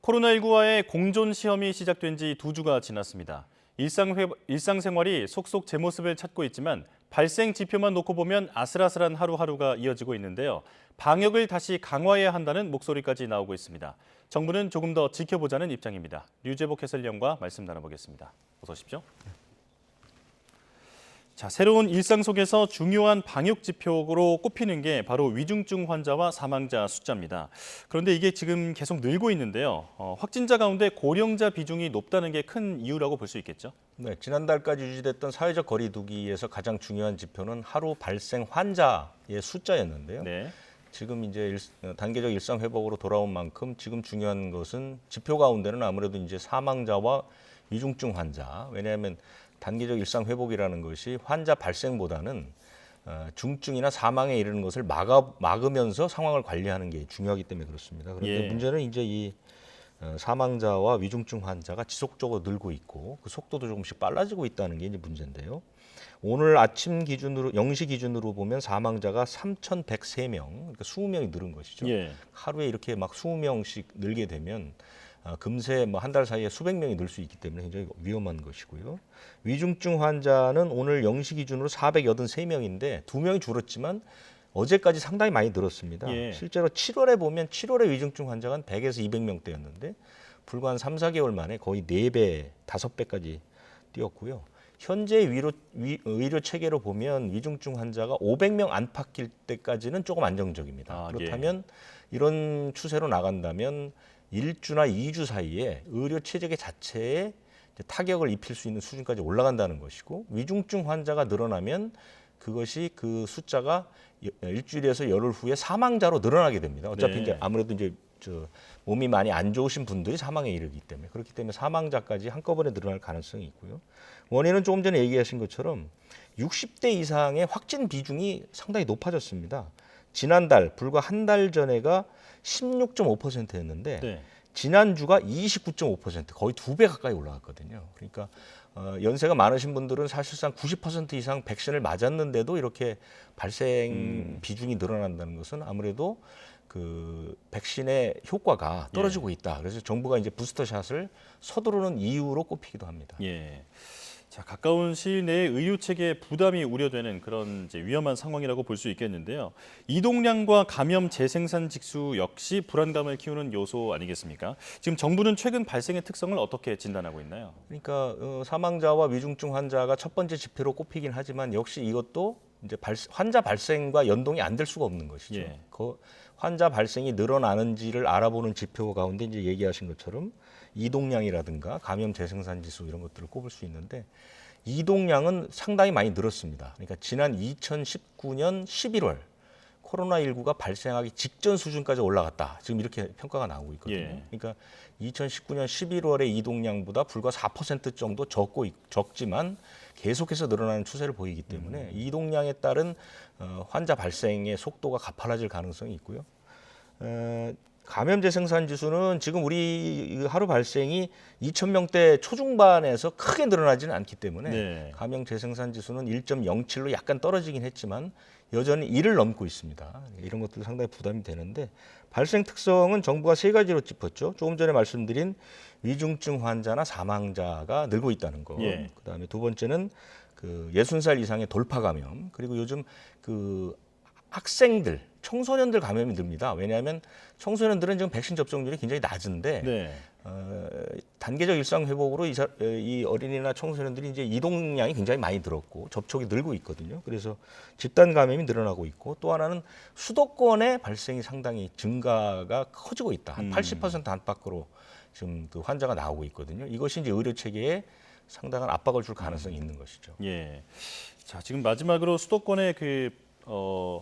코로나19와의 공존 시험이 시작된 지 2주가 지났습니다. 일상생활이 속속 제 모습을 찾고 있지만 발생 지표만 놓고 보면 아슬아슬한 하루하루가 이어지고 있는데요. 방역을 다시 강화해야 한다는 목소리까지 나오고 있습니다. 정부는 조금 더 지켜보자는 입장입니다. 류재복 해설위원과 말씀 나눠보겠습니다. 어서 오십시오. 자, 새로운 일상 속에서 중요한 방역 지표로 꼽히는 게 바로 위중증 환자와 사망자 숫자입니다. 그런데 이게 지금 계속 늘고 있는데요. 확진자 가운데 고령자 비중이 높다는 게 큰 이유라고 볼 수 있겠죠? 네, 지난달까지 유지됐던 사회적 거리 두기에서 가장 중요한 지표는 하루 발생 환자의 숫자였는데요. 네. 지금 이제 단계적 일상 회복으로 돌아온 만큼 지금 중요한 것은 지표 가운데는 아무래도 이제 사망자와 위중증 환자. 왜냐하면 단계적 일상 회복이라는 것이 환자 발생보다는 중증이나 사망에 이르는 것을 막으면서 상황을 관리하는 게 중요하기 때문에 그렇습니다. 그런데 문제는 이제 이 사망자와 위중증 환자가 지속적으로 늘고 있고 그 속도도 조금씩 빨라지고 있다는 게 이제 문제인데요. 오늘 아침 기준으로 0시 기준으로 보면 사망자가 3,103명, 그러니까 20명이 늘은 것이죠. 하루에 이렇게 막 20명씩 늘게 되면 금세 뭐 한 달 사이에 수백 명이 늘 수 있기 때문에 굉장히 위험한 것이고요. 위중증 환자는 오늘 0시 기준으로 483명인데 2명이 줄었지만 어제까지 상당히 많이 늘었습니다. 실제로 7월에 보면 7월에 위중증 환자가 한 100에서 200명대였는데 불과 한 3, 4개월 만에 거의 4배, 5배까지 뛰었고요. 현재 의료 체계로 보면 위중증 환자가 500명 안팎일 때까지는 조금 안정적입니다. 그렇다면 이런 추세로 나간다면 1주나 2주 사이에 의료 체계 자체에 타격을 입힐 수 있는 수준까지 올라간다는 것이고 위중증 환자가 늘어나면 그것이 그 숫자가 일주일에서 열흘 후에 사망자로 늘어나게 됩니다. 어차피 이제 아무래도 이제 몸이 많이 안 좋으신 분들이 사망에 이르기 때문에 그렇기 때문에 사망자까지 한꺼번에 늘어날 가능성이 있고요. 원인은 조금 전에 얘기하신 것처럼 60대 이상의 확진 비중이 상당히 높아졌습니다. 지난달 불과 한 달 전에가 16.5%였는데 지난주가 29.5% 거의 2배 가까이 올라갔거든요. 그러니까 연세가 많으신 분들은 사실상 90% 이상 백신을 맞았는데도 이렇게 발생 비중이 늘어난다는 것은 아무래도 그 백신의 효과가 떨어지고 있다. 그래서 정부가 이제 부스터샷을 서두르는 이유로 꼽히기도 합니다. 자, 가까운 시일 내에 의료 체계에 부담이 우려되는 그런 이제 위험한 상황이라고 볼 수 있겠는데요. 이동량과 감염 재생산 직수 역시 불안감을 키우는 요소 아니겠습니까? 지금 정부는 최근 발생의 특성을 어떻게 진단하고 있나요? 그러니까 사망자와 위중증 환자가 첫 번째 지표로 꼽히긴 하지만 역시 이것도 이제 환자 발생과 연동이 안 될 수가 없는 것이죠. 그 환자 발생이 늘어나는지를 알아보는 지표 가운데 이제 얘기하신 것처럼 이동량이라든가 감염 재생산 지수 이런 것들을 꼽을 수 있는데 이동량은 상당히 많이 늘었습니다. 그러니까 지난 2019년 11월 코로나19가 발생하기 직전 수준까지 올라갔다. 지금 이렇게 평가가 나오고 있거든요. 그러니까 2019년 11월의 이동량보다 불과 4% 정도 적지만 계속해서 늘어나는 추세를 보이기 때문에 이동량에 따른 환자 발생의 속도가 가팔라질 가능성이 있고요. 감염 재생산 지수는 지금 우리 하루 발생이 2,000명대 초중반에서 크게 늘어나지는 않기 때문에 감염 재생산 지수는 1.07로 약간 떨어지긴 했지만 여전히 1을 넘고 있습니다. 이런 것들도 상당히 부담이 되는데 발생 특성은 정부가 3가지로 짚었죠. 조금 전에 말씀드린 위중증 환자나 사망자가 늘고 있다는 거. 그다음에 두 번째는 그 60살 이상의 돌파 감염. 그리고 요즘 그 학생들, 청소년들 감염이 듭니다. 왜냐하면 청소년들은 지금 백신 접종률이 굉장히 낮은데 단계적 일상 회복으로 이 어린이나 청소년들이 이제 이동량이 굉장히 많이 늘었고 접촉이 늘고 있거든요. 그래서 집단 감염이 늘어나고 있고 또 하나는 수도권의 발생이 상당히 증가가 커지고 있다. 한 80% 안팎으로 지금 그 환자가 나오고 있거든요. 이것이 이제 의료 체계에 상당한 압박을 줄 가능성이 있는 것이죠. 자, 지금 마지막으로 수도권의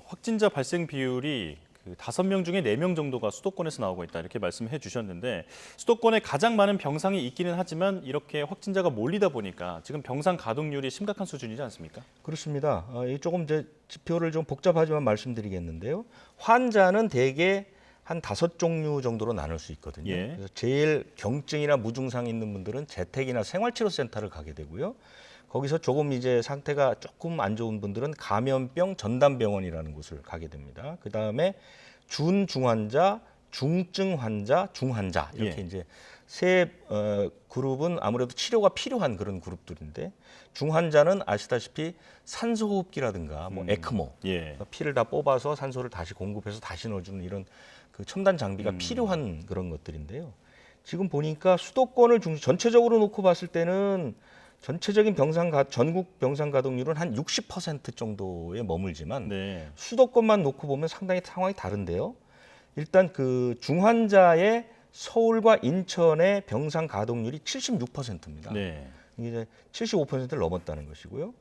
확진자 발생 비율이 5명 중에 4명 정도가 수도권에서 나오고 있다 이렇게 말씀해 주셨는데 수도권에 가장 많은 병상이 있기는 하지만 이렇게 확진자가 몰리다 보니까 지금 병상 가동률이 심각한 수준이지 않습니까? 그렇습니다. 조금 이제 지표를 좀 복잡하지만 말씀드리겠는데요. 환자는 대개 한 5종류 정도로 나눌 수 있거든요. 그래서 제일 경증이나 무증상이 있는 분들은 재택이나 생활치료센터를 가게 되고요. 거기서 조금 이제 상태가 조금 안 좋은 분들은 감염병 전담병원이라는 곳을 가게 됩니다. 그 다음에 준중환자, 중증 환자, 중환자 이렇게 예. 이제 세 그룹은 아무래도 치료가 필요한 그런 그룹들인데 중환자는 아시다시피 산소호흡기라든가 뭐 에크모 예. 피를 다 뽑아서 산소를 다시 공급해서 다시 넣어주는 이런 그 첨단 장비가 필요한 그런 것들인데요. 지금 보니까 수도권을 전체적으로 놓고 봤을 때는 전체적인 전국 병상 가동률은 한 60% 정도에 머물지만 네. 수도권만 놓고 보면 상당히 상황이 다른데요. 일단 그 중환자의 서울과 인천의 병상 가동률이 76%입니다. 네. 이제 75%를 넘었다는 것이고요.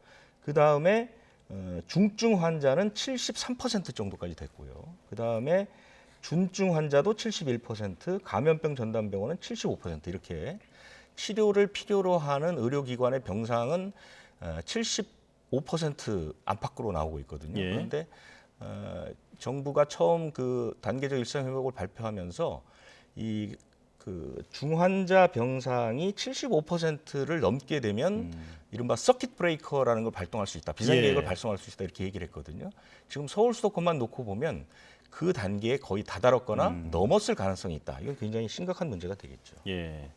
그 다음에 중증 환자는 73% 정도까지 됐고요. 그 다음에 준증 환자도 71%, 감염병 전담병원은 75% 이렇게 치료를 필요로 하는 의료기관의 병상은 75% 안팎으로 나오고 있거든요. 예. 그런데 정부가 처음 그 단계적 일상 회복을 발표하면서 이 그 중환자 병상이 75%를 넘게 되면 이른바 서킷 브레이커라는 걸 발동할 수 있다. 비상계획을 예. 발송할 수 있다 이렇게 얘기를 했거든요. 지금 서울 수도권만 놓고 보면 그 단계에 거의 다다랐거나 넘었을 가능성이 있다. 이건 굉장히 심각한 문제가 되겠죠. 예.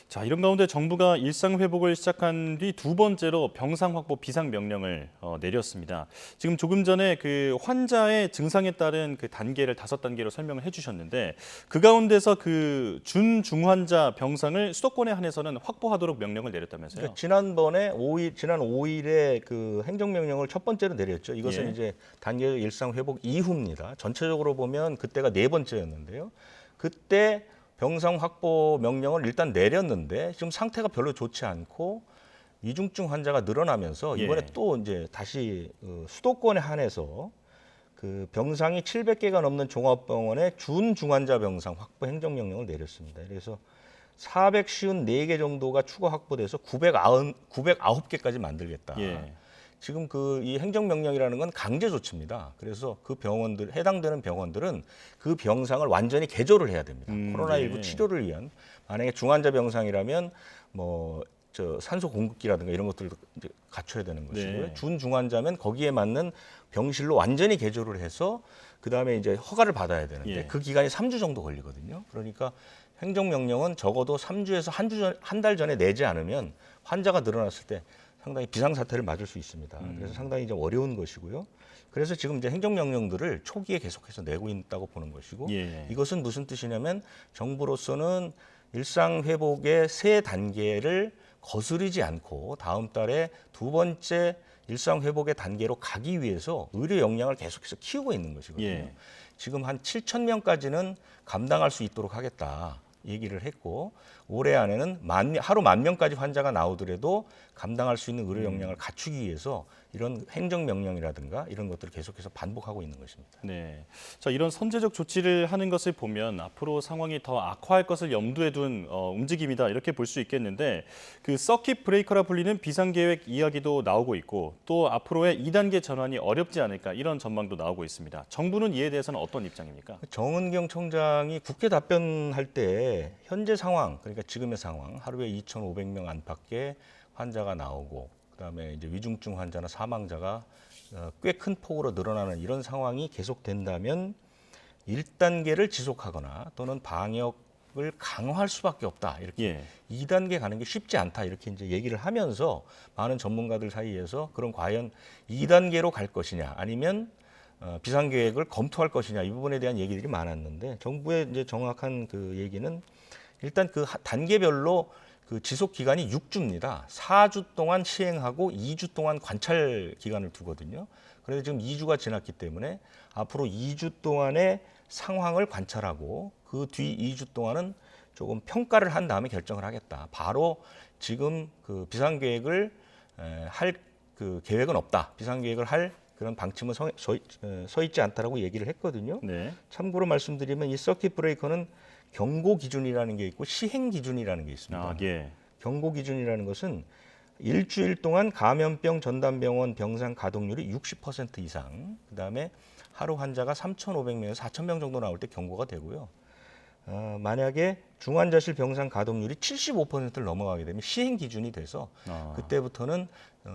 자, 이런 가운데 정부가 일상 회복을 시작한 뒤 두 번째로 병상 확보 비상 명령을 내렸습니다. 지금 조금 전에 그 환자의 증상에 따른 그 단계를 5단계로 설명을 해주셨는데 그 가운데서 그 준중환자 병상을 수도권에 한해서는 확보하도록 명령을 내렸다면서요? 그러니까 지난 5일에 그 행정명령을 첫 번째로 내렸죠. 이것은 예. 이제 단계적 일상 회복 이후입니다. 전체적으로 보면 그때가 4번째였는데요. 그때 병상 확보 명령을 일단 내렸는데 지금 상태가 별로 좋지 않고 위중증 환자가 늘어나면서 이번에 예. 또 이제 다시 수도권에 한해서 그 병상이 700개가 넘는 종합병원의 준중환자 병상 확보 행정명령을 내렸습니다. 그래서 454개 정도가 추가 확보돼서 909개까지 만들겠다. 예. 지금 그 이 행정명령이라는 건 강제 조치입니다. 그래서 그 해당되는 병원들은 그 병상을 완전히 개조를 해야 됩니다. 코로나19 예. 치료를 위한 만약에 중환자 병상이라면 산소 공급기라든가 이런 것들도 이제 갖춰야 되는 것이고요. 네. 준중환자면 거기에 맞는 병실로 완전히 개조를 해서 그다음에 이제 허가를 받아야 되는데 예. 그 기간이 3주 정도 걸리거든요. 그러니까 행정명령은 적어도 3주에서 한 달 전에 내지 않으면 환자가 늘어났을 때 상당히 비상사태를 맞을 수 있습니다. 그래서 상당히 좀 어려운 것이고요. 그래서 지금 이제 행정명령들을 초기에 계속해서 내고 있다고 보는 것이고 예. 이것은 무슨 뜻이냐면 정부로서는 일상회복의 세 단계를 거스르지 않고 다음 달에 두 번째 일상회복의 단계로 가기 위해서 의료 역량을 계속해서 키우고 있는 것이거든요. 예. 지금 한 7천 명까지는 감당할 수 있도록 하겠다. 얘기를 했고 올해 안에는 하루 10,000명까지 환자가 나오더라도 감당할 수 있는 의료 역량을 갖추기 위해서 이런 행정명령이라든가 이런 것들을 계속해서 반복하고 있는 것입니다. 네. 자, 이런 선제적 조치를 하는 것을 보면 앞으로 상황이 더 악화할 것을 염두에 둔 움직임이다 이렇게 볼 수 있겠는데 그 서킷 브레이커라 불리는 비상계획 이야기도 나오고 있고 또 앞으로의 2단계 전환이 어렵지 않을까 이런 전망도 나오고 있습니다. 정부는 이에 대해서는 어떤 입장입니까? 정은경 총장이 국회 답변할 때 현재 상황, 그러니까 지금의 상황, 하루에 2,500명 안팎의 환자가 나오고 그다음에 이제 위중증 환자나 사망자가 꽤 큰 폭으로 늘어나는 이런 상황이 계속된다면 1단계를 지속하거나 또는 방역을 강화할 수밖에 없다. 이렇게 예. 2단계 가는 게 쉽지 않다. 이렇게 이제 얘기를 하면서 많은 전문가들 사이에서 그럼 과연 2단계로 갈 것이냐 아니면 비상계획을 검토할 것이냐 이 부분에 대한 얘기들이 많았는데 정부의 이제 정확한 그 얘기는 일단 그 단계별로 그 지속 기간이 6주입니다. 4주 동안 시행하고 2주 동안 관찰 기간을 두거든요. 그래서 지금 2주가 지났기 때문에 앞으로 2주 동안의 상황을 관찰하고 그 뒤 2주 동안은 조금 평가를 한 다음에 결정을 하겠다. 바로 지금 그 비상계획을 할 그 계획은 없다. 비상계획을 할 그런 방침은 서 있지 않다라고 얘기를 했거든요. 네. 참고로 말씀드리면 이 서킷 브레이커는 경고 기준이라는 게 있고 시행 기준이라는 게 있습니다. 아, 예. 경고 기준이라는 것은 일주일 동안 감염병 전담병원 병상 가동률이 60% 이상, 그다음에 하루 환자가 3,500명에서 4,000명 정도 나올 때 경고가 되고요. 만약에 중환자실 병상 가동률이 75%를 넘어가게 되면 시행 기준이 돼서 그때부터는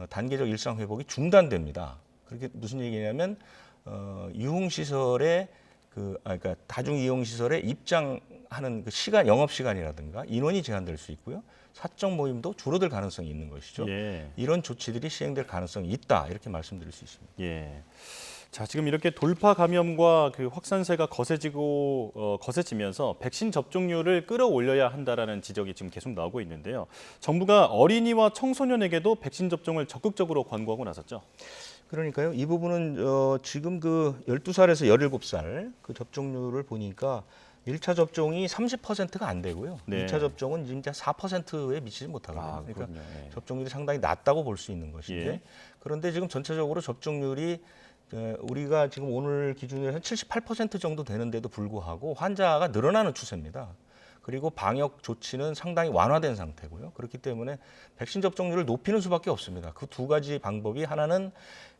단계적 일상 회복이 중단됩니다. 그렇게 무슨 얘기냐면 유흥시설의 그러니까 다중 이용 시설에 입장하는 그 시간, 영업 시간이라든가 인원이 제한될 수 있고요. 사적 모임도 줄어들 가능성이 있는 것이죠. 예. 이런 조치들이 시행될 가능성이 있다 이렇게 말씀드릴 수 있습니다. 예. 자, 지금 이렇게 돌파 감염과 그 확산세가 거세지면서 백신 접종률을 끌어올려야 한다라는 지적이 지금 계속 나오고 있는데요. 정부가 어린이와 청소년에게도 백신 접종을 적극적으로 권고하고 나섰죠. 그러니까요. 이 부분은 지금 그 12살에서 17살 그 접종률을 보니까 1차 접종이 30%가 안 되고요. 네. 2차 접종은 진짜 4%에 미치지 못하거든요. 아, 그러니까 그렇군요. 네. 접종률이 상당히 낮다고 볼 수 있는 것인데 예. 그런데 지금 전체적으로 접종률이 우리가 지금 오늘 기준으로 한 78% 정도 되는데도 불구하고 환자가 늘어나는 추세입니다. 그리고 방역 조치는 상당히 완화된 상태고요. 그렇기 때문에 백신 접종률을 높이는 수밖에 없습니다. 그 두 가지 방법이 하나는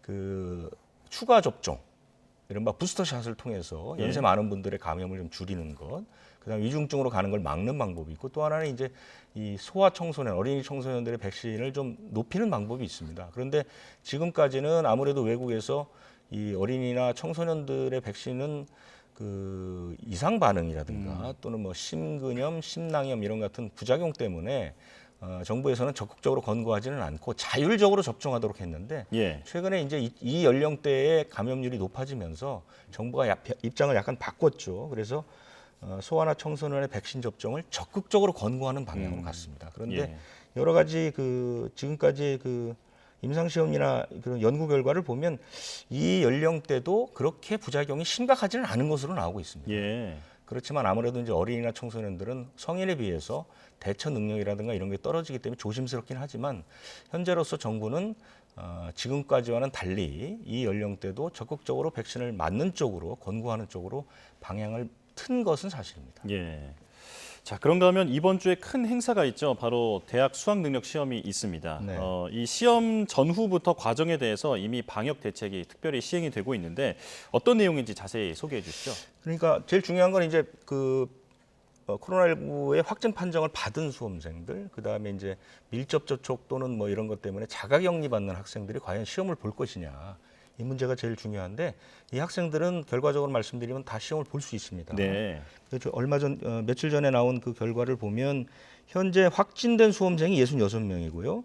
그 추가 접종, 이른바 부스터샷을 통해서 예. 연세 많은 분들의 감염을 좀 줄이는 것, 그다음에 위중증으로 가는 걸 막는 방법이 있고 또 하나는 이제 이 소아 청소년, 어린이 청소년들의 백신을 좀 높이는 방법이 있습니다. 그런데 지금까지는 아무래도 외국에서 이 어린이나 청소년들의 백신은 그 이상 반응이라든가 또는 뭐 심근염, 심낭염 이런 같은 부작용 때문에 정부에서는 적극적으로 권고하지는 않고 자율적으로 접종하도록 했는데 예. 최근에 이제 이 연령대의 감염률이 높아지면서 정부가 입장을 약간 바꿨죠. 그래서 소아나 청소년의 백신 접종을 적극적으로 권고하는 방향으로 갔습니다. 그런데 예. 여러 가지 그 지금까지 그 임상 시험이나 그런 연구 결과를 보면 이 연령대도 그렇게 부작용이 심각하지는 않은 것으로 나오고 있습니다. 예. 그렇지만 아무래도 이제 어린이나 청소년들은 성인에 비해서 대처 능력이라든가 이런 게 떨어지기 때문에 조심스럽긴 하지만 현재로서 정부는 지금까지와는 달리 이 연령대도 적극적으로 백신을 맞는 쪽으로 권고하는 쪽으로 방향을 튼 것은 사실입니다. 예. 자, 그런가 하면 이번 주에 큰 행사가 있죠. 바로 대학 수학 능력 시험이 있습니다. 네. 이 시험 전후부터 과정에 대해서 이미 방역 대책이 특별히 시행이 되고 있는데 어떤 내용인지 자세히 소개해 주시죠. 그러니까 제일 중요한 건 이제 그 코로나19의 확진 판정을 받은 수험생들, 그 다음에 이제 밀접 접촉 또는 뭐 이런 것 때문에 자가격리 받는 학생들이 과연 시험을 볼 것이냐. 이 문제가 제일 중요한데 이 학생들은 결과적으로 말씀드리면 다 시험을 볼 수 있습니다. 네. 얼마 전 며칠 전에 나온 그 결과를 보면 현재 확진된 수험생이 66명이고요.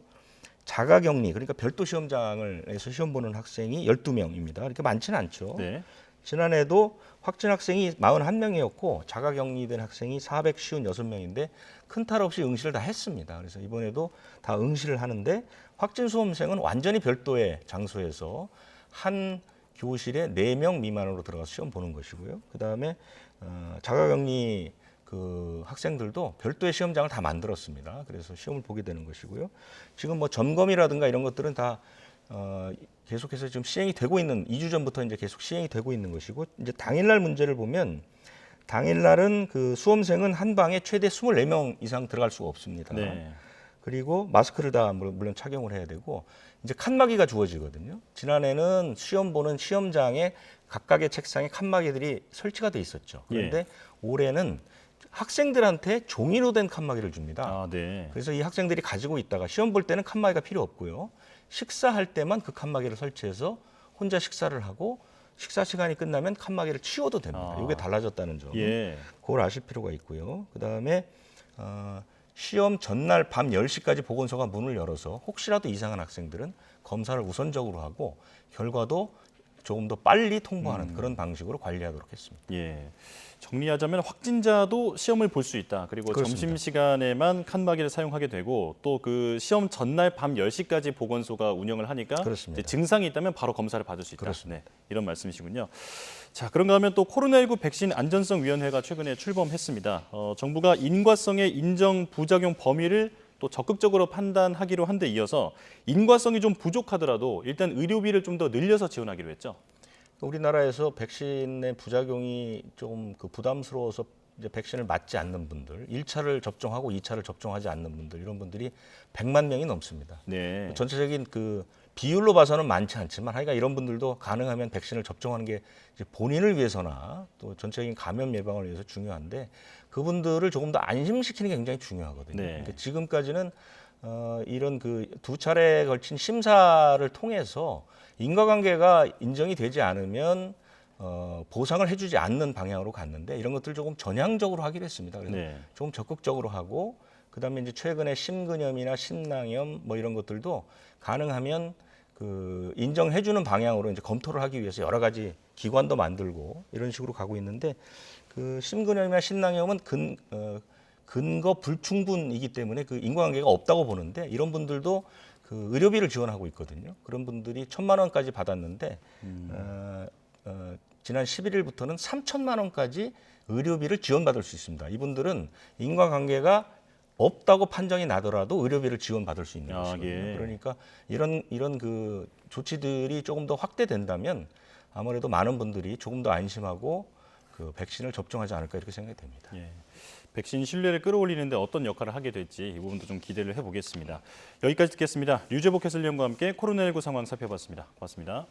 자가격리 그러니까 별도 시험장에서 시험 보는 학생이 12명입니다. 그렇게 많지는 않죠. 네. 지난해도 확진 학생이 41명이었고 자가격리된 학생이 456명인데 큰 탈 없이 응시를 다 했습니다. 그래서 이번에도 다 응시를 하는데 확진 수험생은 완전히 별도의 장소에서 한 교실에 4명 미만으로 들어가서 시험 보는 것이고요. 그다음에 자가격리 그 학생들도 별도의 시험장을 다 만들었습니다. 그래서 시험을 보게 되는 것이고요. 지금 뭐 점검이라든가 이런 것들은 다 계속해서 지금 시행이 되고 있는 2주 전부터 이제 계속 시행이 되고 있는 것이고 이제 당일날 문제를 보면 당일날은 그 수험생은 한 방에 최대 24명 이상 들어갈 수가 없습니다. 네. 그리고 마스크를 다 물론 착용을 해야 되고 이제 칸막이가 주어지거든요. 지난해는 시험 보는 시험장에 각각의 책상에 칸막이들이 설치가 돼 있었죠. 그런데 올해는 학생들한테 종이로 된 칸막이를 줍니다. 아, 네. 그래서 이 학생들이 가지고 있다가 시험 볼 때는 칸막이가 필요 없고요. 식사할 때만 그 칸막이를 설치해서 혼자 식사를 하고 식사 시간이 끝나면 칸막이를 치워도 됩니다. 이게 달라졌다는 점. 예. 그걸 아실 필요가 있고요. 그다음에 시험 전날 밤 10시까지 보건소가 문을 열어서 혹시라도 이상한 학생들은 검사를 우선적으로 하고 결과도 조금 더 빨리 통보하는 그런 방식으로 관리하도록 했습니다. 예. 정리하자면 확진자도 시험을 볼 수 있다. 그리고 그렇습니다. 점심시간에만 칸막이를 사용하게 되고 또 그 시험 전날 밤 10시까지 보건소가 운영을 하니까 그렇습니다. 이제 증상이 있다면 바로 검사를 받을 수 있다. 그렇습니다. 네, 이런 말씀이시군요. 자, 그런가 하면 또 코로나19 백신 안전성위원회가 최근에 출범했습니다. 정부가 인과성의 인정 부작용 범위를 또 적극적으로 판단하기로 한 데 이어서 인과성이 좀 부족하더라도 일단 의료비를 좀 더 늘려서 지원하기로 했죠. 우리나라에서 백신의 부작용이 좀 그 부담스러워서 이제 백신을 맞지 않는 분들, 1차를 접종하고 2차를 접종하지 않는 분들 이런 분들이 100만 명이 넘습니다. 네. 전체적인 그 비율로 봐서는 많지 않지만 하여간 이런 분들도 가능하면 백신을 접종하는 게 이제 본인을 위해서나 또 전체적인 감염 예방을 위해서 중요한데 그분들을 조금 더 안심시키는 게 굉장히 중요하거든요. 네. 그러니까 지금까지는 이런 그 2차례에 걸친 심사를 통해서 인과관계가 인정이 되지 않으면 보상을 해주지 않는 방향으로 갔는데 이런 것들 조금 전향적으로 하기로 했습니다. 그래서 네. 조금 적극적으로 하고 그다음에 이제 최근에 심근염이나 심낭염 뭐 이런 것들도 가능하면 그 인정해주는 방향으로 이제 검토를 하기 위해서 여러 가지 기관도 만들고 이런 식으로 가고 있는데 그 심근염이나 심낭염은 근거 불충분이기 때문에 그 인과관계가 없다고 보는데 이런 분들도 그 의료비를 지원하고 있거든요. 그런 분들이 1,000만 원까지 받았는데 지난 11일부터는 3,000만 원까지 의료비를 지원받을 수 있습니다. 이분들은 인과관계가 없다고 판정이 나더라도 의료비를 지원받을 수 있는 것이거든요. 예. 그러니까 이런 그 조치들이 조금 더 확대된다면 아무래도 많은 분들이 조금 더 안심하고 그 백신을 접종하지 않을까 이렇게 생각이 됩니다. 예. 백신 신뢰를 끌어올리는데 어떤 역할을 하게 될지 이 부분도 좀 기대를 해보겠습니다. 여기까지 듣겠습니다. 류재복 해설위원과 함께 코로나19 상황 살펴봤습니다. 고맙습니다.